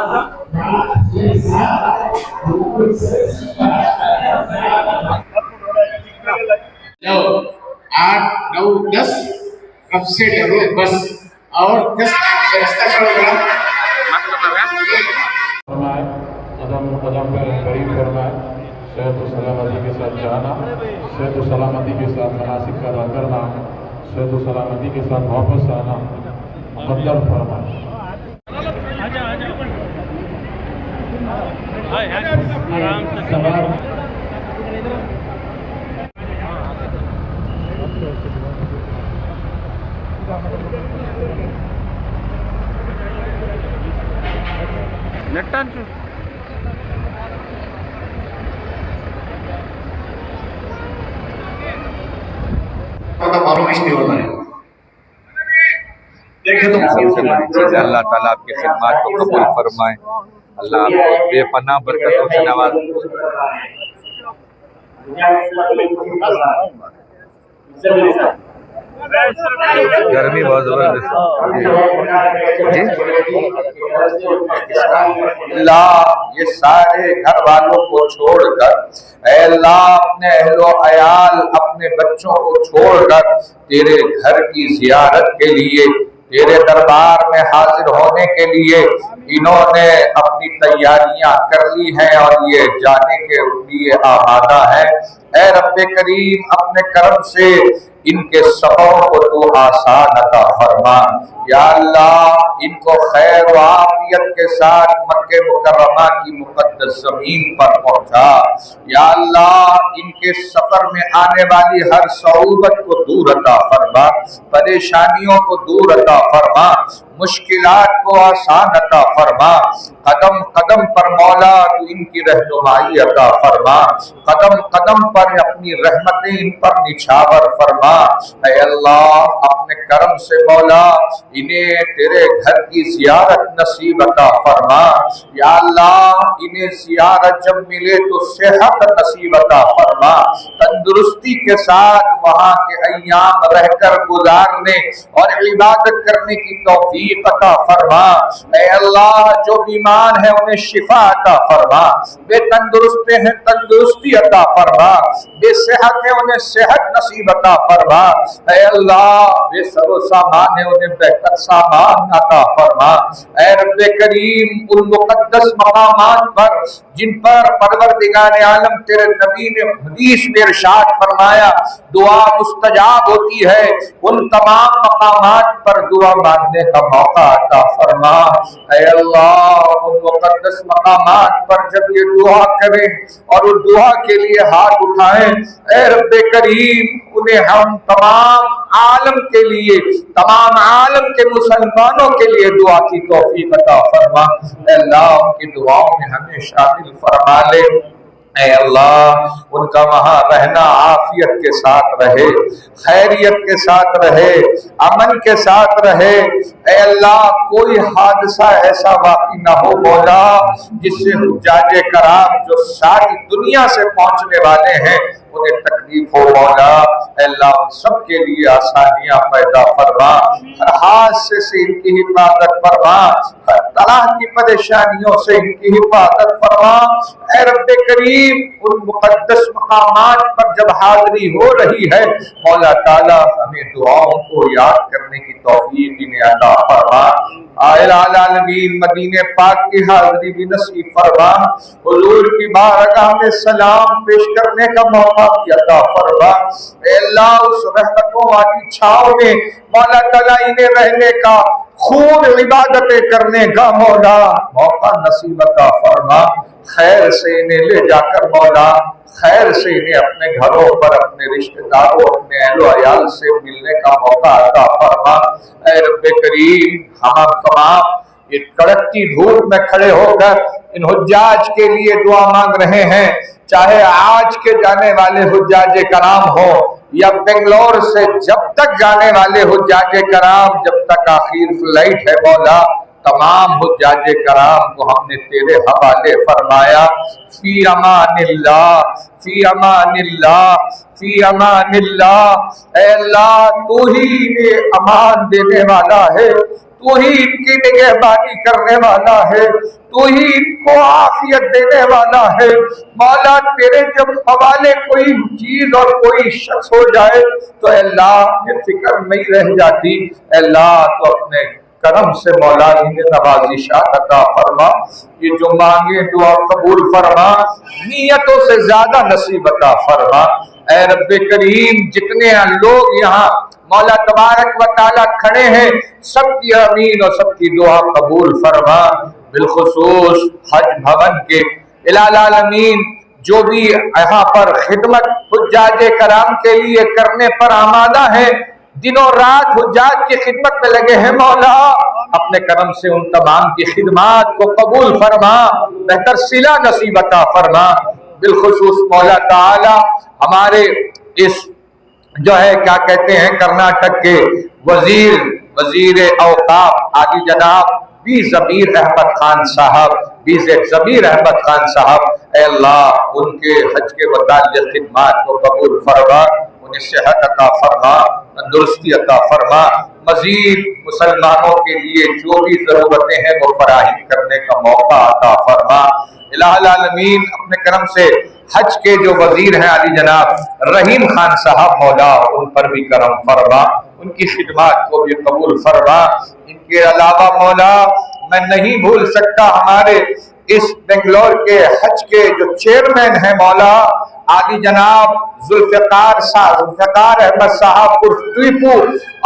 8, 9, 10 कब से डरो बस और 10 रास्ता छोड़ कदम कदम पर करीब करना है। सेहत सलामती के साथ जाना, सेहत सलामती के साथ मनासिक का अदा करना, सेहत सलामती के साथ वापस आना मुक़द्दर फरमाए। मालूम ही नहीं होता है। देखे तो सबसे बड़ी चीज़ अल्लाह ताला आपकी खिदमत को कबूल फरमाए, अल्लाह आपको बेपनाह बरकतों से नवाज़े। गर्मी बहुत जबरदस्त अल्लाह ये सारे घर वालों को छोड़कर, अल्लाह अपने अहलो अयाल अपने बच्चों को छोड़कर तेरे घर की जियारत के लिए, तेरे दरबार में हाजिर होने के लिए इन्होंने अपनी तैयारियां कर ली हैं और ये जाने के लिए आमादा है। ऐ रब्बे करीम अपने करम से इनके सफर को तू आसान अता फरमा। या अल्लाह इनको खैर व आफियत के साथ मक्के मुकर्रमा की मुक़द्दस ज़मीन पर पहुंचा। या अल्लाह इनके सफर में आने वाली हर सऊबत को दूर अता फरमा, परेशानियों को दूर अता फरमा, मुश्किलात को आसान अता फरमा। कदम कदम पर मौला तू इनकी रहनुमाई अता फरमा, कदम कदम पर अपनी रहमतें इन पर निछावर फरमा। ऐ अल्लाह अपने करम से मौला इन्हें तेरे घर की जियारत नसीब अता फरमा। या अल्लाह इन्हें जियारत जब मिले तो सेहत नसीब अता फरमा, तंदुरुस्ती के साथ वहाँ के अय्याम रहकर गुजारने और इबादत करने की तौफीक अता फरमा। ऐ अल्लाह जो बीमार है उन्हें शिफा अता फरमा, बेतंदुरुस्त हैं तंदुरुस्ती अता फरमा, बेसेहत है उन्हें सेहत नसीब अता फरमा। ऐ अल्लाह बेसरो सामान है उन्हें बेहतर सामान अता फरमा। ऐ रब्बे करीम उन मुक़द्दस मकामात पर जिन पर परवरदिगार आलम तेरे नबी ने हदीस में इरशाद फरमाया दुआ मुस्तजाब होती है, उन तमाम मकामात पर दुआ मांगने का मौका अता फरमा। ऐ अल्लाह उन मुक़द्दस मकामात पर जब ये दुआ करें और उस दुआ के लिए हाथ उठाएं, ऐ रब्बे करीम उन्हें हम तमाम आलम के लिए, तमाम आलम के मुसलमानों के लिए दुआ की तौफीक अता फरमा। अल्लाह उनकी दुआओं में हमें शामिल फरमा ले। ऐ अल्लाह उनका वहाँ रहना आफियत के साथ रहे, खैरियत के साथ रहे, अमन के साथ रहे। ऐ अल्लाह कोई हादसा ऐसा वाक़ई न हो मौला जिससे हुज्जाजे कराम जो सारी दुनिया से पहुँचने वाले हैं उन्हें तकलीफ हो मौला। अल्लाह उन सब के लिए आसानियाँ पैदा फरमा, हर हादसे से इनकी हिफाजत फरमा, हर तरह की परेशानियों से इनकी हिफाजत फरमा। ऐ रब्बे करीम उन मुक़द्दस मकामात पर जब हाज़िरी हो रही है मौला ताला हमें दुआओं को याद करने की तौफीक इन्हें अता फरमा। आलमीन मदीने पाक की हाज़िरी भी नसीब फरमा, हुज़ूर की बारगाह में सलाम पेश करने का मौका भी अता फरमा। अल्लाह उस रहमतों वाली छाँव में मौला ताला इन्हें रहने का, खूब इबादतें करने का मौला मौका नसीब अता फरमा। खैर से इन्हें ले जाकर मौला खैर से इन्हें अपने घरों पर, अपने रिश्तेदारों, अपने अहलो अयाल से मिलने का मौका अता फरमा। ऐ रब्बे करीम हम तमाम ये कड़कती धूप में खड़े होकर इन हुज्जाज के लिए दुआ मांग रहे हैं, चाहे आज के जाने वाले हुज्जाजे कराम हो या बेंगलोर से जब तक जाने वाले हुज्जाजे कराम, जब तक आखिर फ्लाइट है मौला तमाम हुज्जाजे कराम को हमने तेरे हवाले फरमाया। फी अमानिल्लाह, फी अमानिल्लाह, फी अमानिल्लाह। ऐ अल्लाह तू ही अमान देने वाला है, तू ही इनकी निगहबानी करने वाला है, तू ही इनको आफियत देने वाला है। मौला तेरे जब हवाले कोई चीज और कोई शख्स हो जाए तो अल्लाह ये फिक्र नहीं रह जाती। अल्लाह तो अपने करम से मौला इन्हें नवाजिशात अता फरमा, ये जो मांगे दुआ कबूल फरमा, नियतों से ज्यादा नसीब अता फरमा। ऐ रब्बे करीम जितने लोग यहाँ मौला तबारक व तआला खड़े हैं, सबकी आमीन और सबकी दुआ कबूल फरमा। बिलखुसूस हज भवन के इलाल आलमीन जो भी यहाँ पर खिदमत हुज्जाज कराम के लिए करने पर आमादा है, दिनों रात हुज्जाज की खिदमत में लगे हैं, मौला अपने करम से उन तमाम की खिदमत को कबूल फरमा, बेहतर सिला नसीब अता फरमा। बिलखुसूस मौला ताला हमारे इस जो है क्या कहते हैं कर्नाटक के वजीर औकाफ आदि जनाब बी ज़मीर अहमद खान साहब, ज़मीर अहमद खान साहब, अल्लाह उनके हज के मुताल्लिक़ खिदमत को कबूल फरमा, उन्हें सेहत अता फरमा, तंदुरुस्ती अता फरमा। मजीद मुसलमानों के लिए जो भी जरूरतें हैं वो फराहम करने का मौका अता फरमा। इलाहुल आलमीन अपने करम से हज के जो वजीर हैं अली जनाब रहीम खान साहब, मौला उन पर भी करम फरमा, उनकी खिदमत को भी कबूल फरमा। इनके अलावा मौला मैं नहीं भूल सकता हमारे इस बेंगलोर के हज के जो चेयरमैन हैं मौला आदि जनाब जुल्फ़िकार अहमद साहब उर्फ टीपू,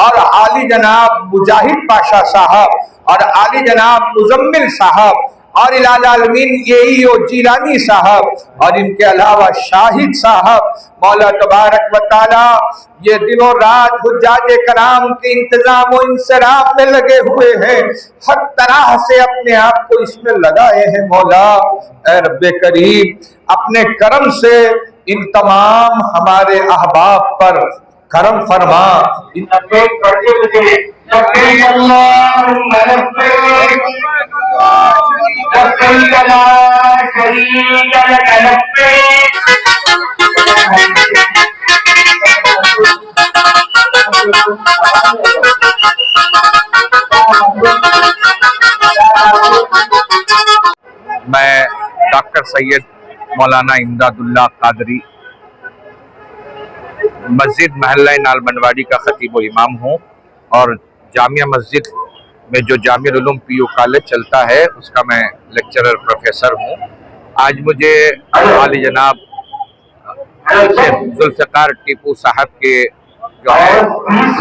और आली जनाब मुजाहिद पाशा साहब, और आली जनाब मुजम्मिल साहब, और इलाल आलमीन येईओ जीलानी साहब, और इनके अलावा शाहिद साहब, मौला तबारक व तआला ये दिनों रात हुज्जाज कराम के इंतजाम और इंसराम में लगे हुए हैं, हर तरह से अपने आप को इसमें लगाए हैं। मौला ऐ रब्बे करीम अपने करम से इन तमाम हमारे अहबाब पर करम फरमा। मैं डॉक्टर सैयद मौलाना इमदादुल्लाह कादरी मस्जिद महल्ला नालबनवाड़ी का खतीब व इमाम हूँ, और जामिया मस्जिद में जो जामिया उलूम पीयू कॉलेज चलता है उसका मैं लेक्चरर प्रोफेसर हूँ। आज मुझे आली जनाब जुल्फ़िकार टीपू साहब के जो है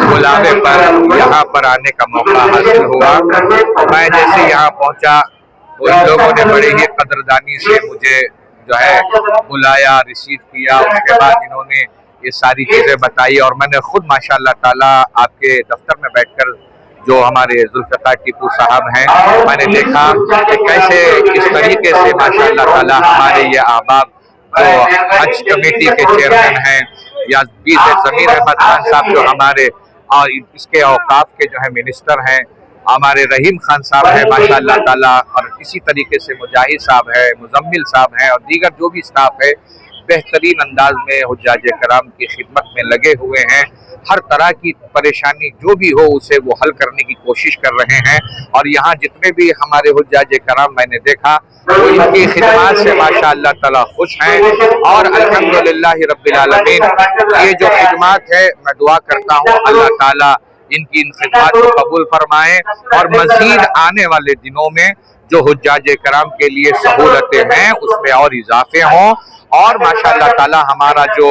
बुलावे पर यहाँ पर आने का मौका हासिल हुआ। मैं जैसे यहाँ पहुँचा तो इन लोगों ने बड़े ही कदरदानी से मुझे जो है बुलाया, रिसीव किया। उसके बाद इन्होंने ये सारी चीज़ें बताई और मैंने खुद माशाअल्लाह ताला आपके दफ्तर में बैठकर जो हमारे जुल्फ़िकार टीपू साहब हैं, मैंने देखा कि कैसे इस तरीके से माशाअल्लाह ताला हमारे ये अहबाब जो हज कमेटी के चेयरमैन हैं, या ज़मीर अहमद खान साहब जो हमारे और इसके औकाफ के जो है मिनिस्टर हैं, हमारे रहीम खान साहब हैं माशाअल्लाह ताला, और इसी तरीके से मुजाहिद साहब है, मुजम्मिल साहब हैं, और दीगर जो भी स्टाफ है बेहतरीन अंदाज में हुज्जाज कराम की खिदमत में लगे हुए हैं। हर तरह की परेशानी जो भी हो उसे वो हल करने की कोशिश कर रहे हैं। और यहाँ जितने भी हमारे हुज्जाज कराम मैंने देखा वो इनकी खिदमत से माशाअल्लाह ताला खुश हैं, और अल्हम्दुलिल्लाह रब्बिल आलमीन ये जो खिदमत है मैं दुआ करता हूँ अल्लाह ताला इनकी इन खिदमत को कबूल फरमाए, और मजीद आने वाले दिनों में जो हुज्जाज कराम के लिए सहूलतें हैं उसमें और इजाफे हों, और माशाअल्लाह ताला हमारा जो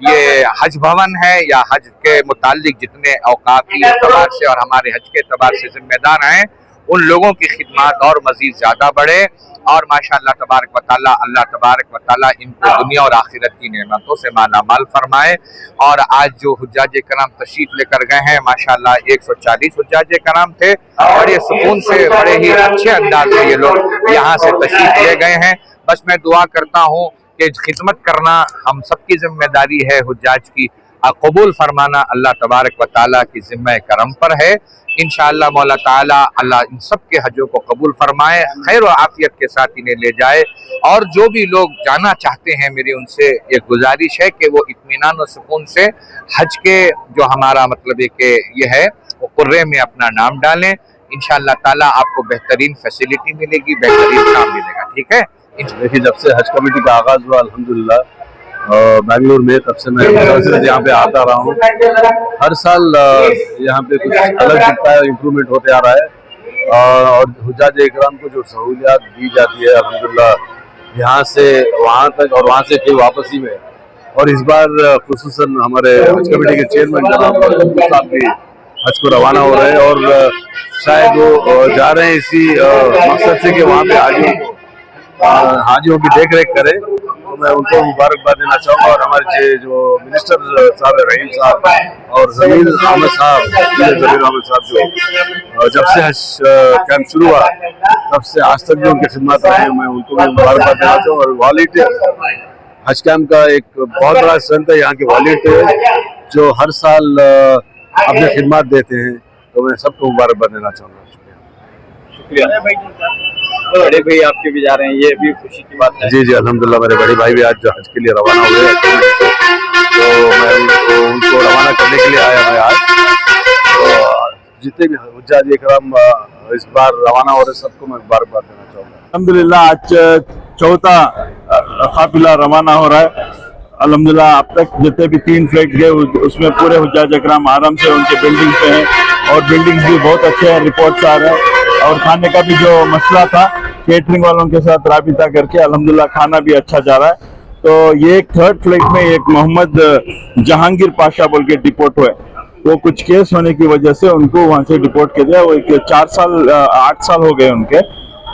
ये हज भवन है या हज के मुताल्लिक जितने औकाफी एतबार से और हमारे हज के एतबार से जिम्मेदार हैं उन लोगों की खिदमत और मजीद ज़्यादा बढ़े, और माशाअल्लाह तबारक व तआला अल्लाह तबारक व तआला इनको दुनिया और आखिरत की नेमतों से माला माल फरमाए। और आज जो हुज्जाज कराम तशरीफ लेकर गए हैं माशाअल्लाह 140 हुज्जाज कराम थे, बड़े सुकून से बड़े ही अच्छे अंदाज से ये लोग यहाँ से तशरीफ ले गए हैं। बस मैं दुआ करता हूँ कि खिदमत करना हम सबकी जिम्मेदारी है, हुज्जाज की कबूल फरमाना अल्लाह तबारक व तआला की जिम्मे करम पर है। इंशाअल्लाह मौला ताला अल्लाह इन सब के हजों को कबूल फरमाए, खैर व आफियत के साथ इन्हें ले जाए। और जो भी लोग जाना चाहते हैं मेरी उनसे एक गुजारिश है कि वो इत्मीनान और सुकून से हज के जो हमारा मतलब है कि ये है वो कुर्रे में अपना नाम डालें। इंशाअल्लाह ताला आपको बेहतरीन फैसिलिटी मिलेगी, बेहतरीन काम मिलेगा। ठीक है। देखिए, जब से हज कमेटी का आगाज हुआ अल्हम्दुलिल्लाह बेंगलुरु में, तब से मैं मुसलसल यहाँ पे आता रहा हूँ। हर साल यहाँ पे कुछ अलग दिखता है, इम्प्रूवमेंट होते आ रहा है। और हुज्जाज इकराम को जो सहूलियात दी जाती है अल्हम्दुलिल्लाह यहाँ से वहाँ तक और वहाँ से फिर वापसी में। और इस बार खुसूसन हमारे हज कमेटी के चेयरमैन जनाब साहब भी हज को रवाना हो रहे हैं और शायद वो जा रहे हैं इसी मकसद से कि वहाँ पे हाजियों की देख रेख करें। तो मैं उनको मुबारकबाद देना चाहूँगा। और हमारे जो मिनिस्टर साहब रहीम साहब और जमीर अहमद साहब जो जब से हज कैंप शुरू हुआ तब से आज तक जो उनकी खिदमत रही है, मैं उनको भी मुबारकबाद देना चाहूँगा। और वॉलंटियर हज कैंप का एक बहुत बड़ा स्ट्रेंथ है यहाँ के वॉलंटियर जो हर साल अपनी खिदमत देते हैं। तो मैं सबको मुबारकबाद देना चाहूँगा। बड़े भाई आपके भी जा रहे हैं, ये भी खुशी की बात है। जी अल्हम्दुलिल्लाह, मेरे बड़े भाई भी आज हज के लिए रवाना हुए हैं, तो मैं उनको रवाना करने के लिए आया मैं आज। तो जितने भी हुज्जाज इकराम इस बार रवाना हो रहे सबको मैं मुबारकबाद देना चाहूँगा। अल्हम्दुलिल्लाह आज चौथा काफिला रवाना हो रहा है। अल्हम्दुलिल्लाह अब तक जितने भी 3 फ्लाइट गए उसमें पूरे हुज्जाज इकराम आराम से उनके बिल्डिंग पे हैं और बिल्डिंग्स भी बहुत अच्छे हैं, रिपोर्ट्स आ रहे हैं। और खाने का भी जो मसला था केटरिंग वालों के साथ राबिता करके अल्हम्दुलिल्लाह खाना भी अच्छा जा रहा है। तो ये एक 3rd फ्लाइट में एक मोहम्मद जहांगीर पाशा बोल के डिपोर्ट हुए, वो कुछ केस होने की वजह से उनको वहां से डिपोर्ट कर दिया। वो 8 साल हो गए उनके,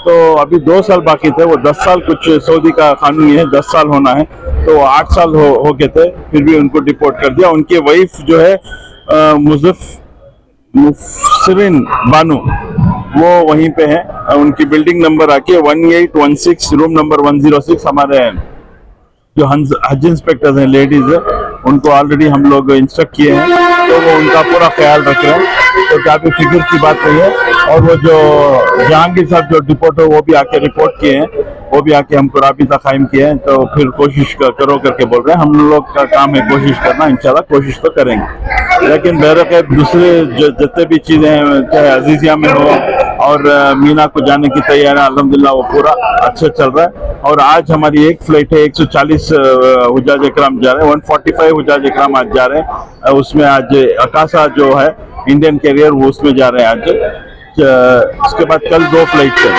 तो अभी 2 साल बाकी थे। वो 10 साल कुछ सऊदी का कानून है 10 साल होना है, तो 8 साल हो गए थे, फिर भी उनको डिपोर्ट कर दिया। उनकी वाइफ जो है मुफसरिन बानो वो वहीं पे है। उनकी बिल्डिंग नंबर आके 1816 रूम नंबर 106। हमारे जो हज इंस्पेक्टर्स हैं लेडीज है उनको ऑलरेडी हम लोग इंस्ट्रक्ट किए हैं, तो वो उनका पूरा ख्याल रख रहे हैं। तो काफी फिक्र की बात नहीं है। और वो जो जहांगीर साहब जो डिपोर्ट हो वो भी आके रिपोर्ट किए हैं, वो भी आके हमको राबिता कायम किए हैं। तो फिर कोशिश करो करके बोल रहे हैं। हम लोग का काम है कोशिश करना, इंशाल्लाह कोशिश तो करेंगे। लेकिन बहरकैफ दूसरे जितने भी चीजें हैं, चाहे अजीजिया में हो और मीना को जाने की तैयारी अल्हम्दुलिल्लाह वो पूरा अच्छे चल रहा है। और आज हमारी एक फ्लाइट है 140 हुज्जाज इकराम जा रहे हैं, 145 हुज्जाज इकराम आज जा रहे हैं। उसमें आज अकासा जो है इंडियन कैरियर वो उसमें जा रहे हैं आज। उसके बाद कल 2 फ्लाइट है।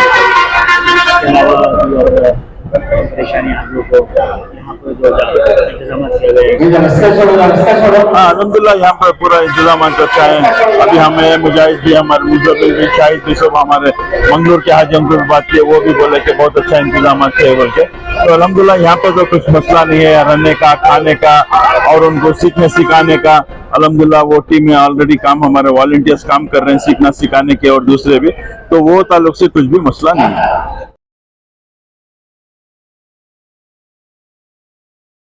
अल्हम्दुलिल्लाह यहाँ पर पूरा इंतजाम अच्छा है। अभी हमें मुजाहिद भी, हमारे मुजफ्फर भी, शाहिद भी सब हमारे मंगलूर के हाजी हमको बात किए, वो भी बोले कि बहुत अच्छा इंतजाम है बोल के। तो अल्हम्दुलिल्लाह यहाँ पर तो कुछ मसला नहीं है रहने का, खाने का और उनको सीखने सिखाने का। अल्हम्दुलिल्लाह वो टीम में ऑलरेडी काम हमारे वॉलंटियर्स काम कर रहे हैं सीखना सिखाने के और दूसरे भी, तो वो ताल्लुक से कुछ भी मसला नहीं है।